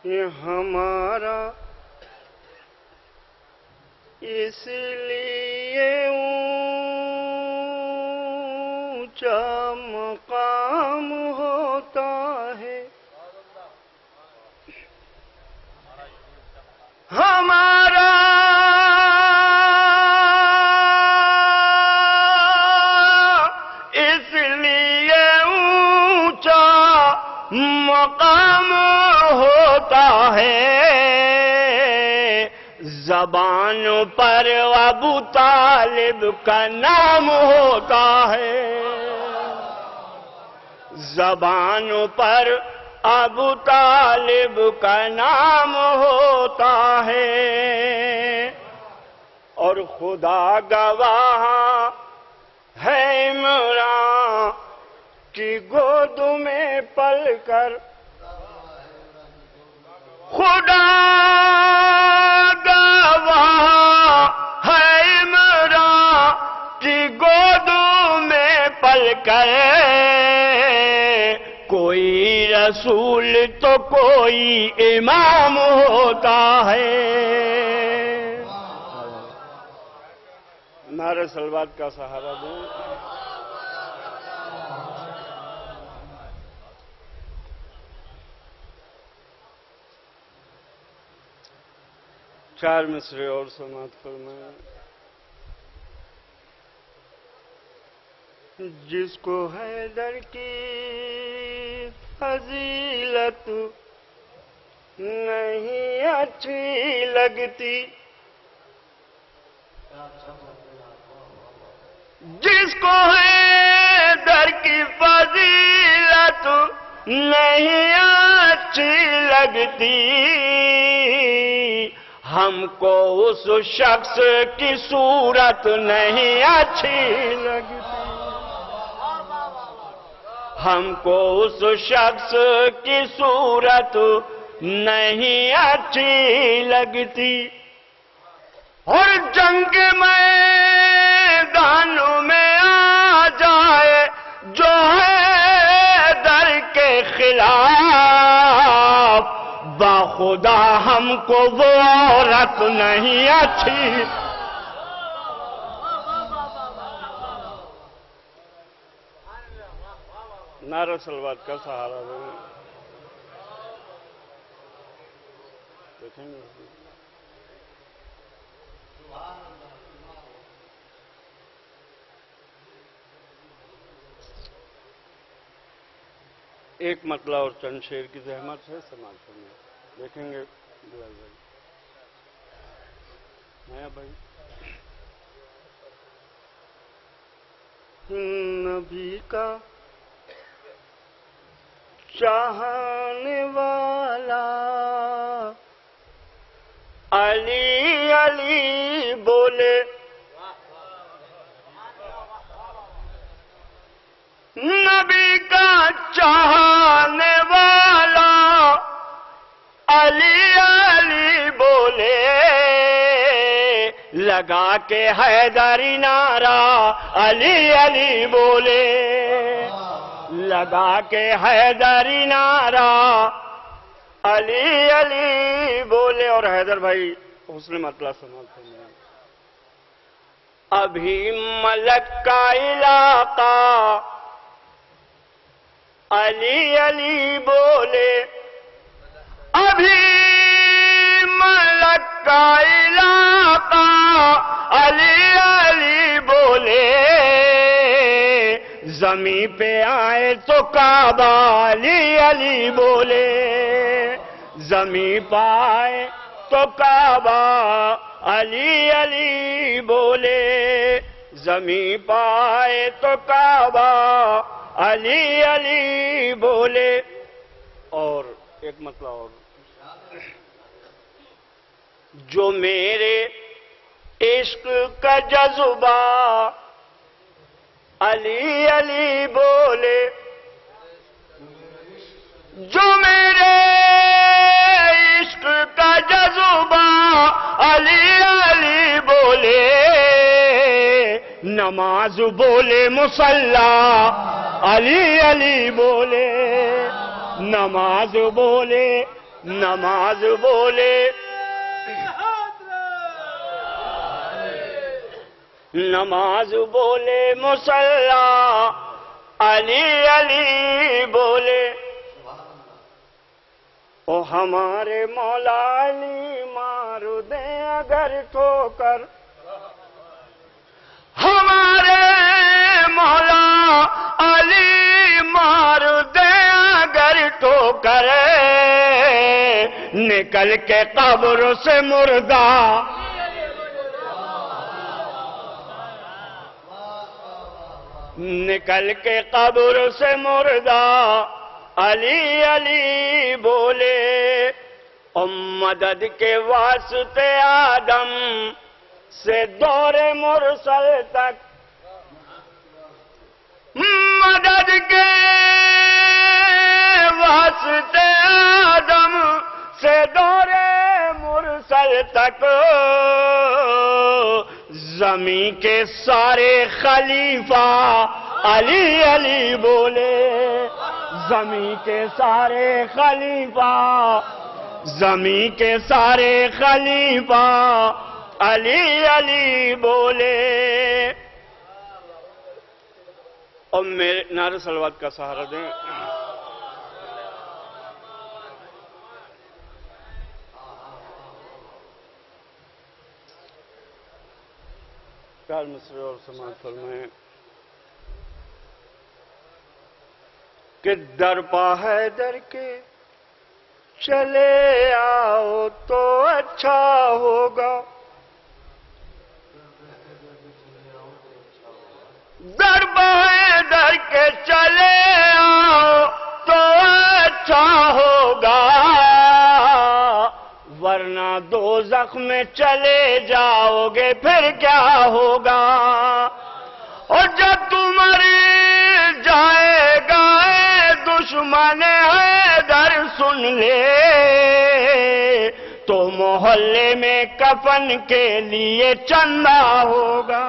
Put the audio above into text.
یہ ہمارا اس لیے اونچا مقام ہوتا ہے، ہمارا اس لیے اونچا مقام ہوتا ہے، زبان پر ابو طالب کا نام ہوتا ہے، زبان پر ابو طالب کا نام ہوتا ہے، اور خدا گواہ ہے عمران کی گود میں پل کر، خدا گواہ ہے عمران کی گود میں پل کر، کوئی رسول تو کوئی امام ہوتا ہے۔ نعرہ صلوات کا سہارا دوں۔ چار مصرے اور سماعت فرمائیں۔ جس کو حیدر کی فضیلت نہیں اچھی لگتی، جس کو حیدر کی فضیلت نہیں اچھی لگتی، ہم کو اس شخص کی صورت نہیں اچھی لگتی، ہم کو اس شخص کی صورت نہیں اچھی لگتی، اور جنگ میدانوں میں آ جائے جو ہے در کے خلاف، باخدا ہم کو وہ عورت نہیں اچھی۔ نعرہ صلوات کا سہارا دیں۔ دیکھیں گے ایک مطلع اور چند شعر کی زحمت ہے، سماعت کریں۔ دیکھیں گے بلال بھائی، نیا بھائی۔ نبی کا چاہنے والا علی علی بولے، نبی کا چاہنے والا علی علی بولے، لگا کے حیدری نعرہ علی علی بولے، لگا کے حیدری نعرہ علی علی بولے۔ اور حیدر بھائی حسن مطلع سماعت فرمائیں۔ ابھی ملک کا علاقہ علی علی بولے، ابھی ملک کا علاقہ علی علی بولے، زمین پہ آئے تو کعبہ علی علی بولے، زمین پہ آئے تو کعبہ علی علی بولے، زمین پہ آئے تو کعبہ علی علی بولے۔ اور ایک مطلب اور، جو میرے عشق کا جذبہ علی علی بولے، جو میرے عشق کا جذبہ علی علی بولے، نماز بولے مصلی علی علی بولے، نماز بولے نماز بولے نماز بولے مصلی علی علی بولے او ہمارے مولا علی مار دیں اگر ٹھوکر ہمارے مولا علی مار دیں اگر ٹھوکر نکل کے قبر سے مردہ نکل کے قبر سے مردہ علی علی بولے مدد کے واسطے آدم سے دور مرسل تک مدد کے واسطے آدم سے دور مرسل تک زمین کے سارے خلیفہ علی علی بولے زمین کے سارے خلیفہ زمین کے سارے خلیفہ علی علی بولے اور میرے نعرہ صلوات کا سہارا دیں پیار مصر اور سماعت فرمائیں کہ در پا حیدر کے چلے آؤ تو اچھا ہوگا در پا حیدر کے چلے آؤ تو اچھا ہوگا ورنہ دوزخ میں چلے جاؤ گے پھر کیا ہوگا اور جب تم مر جائے گا دشمن حیدر سن لے تو محلے میں کفن کے لیے چندہ ہوگا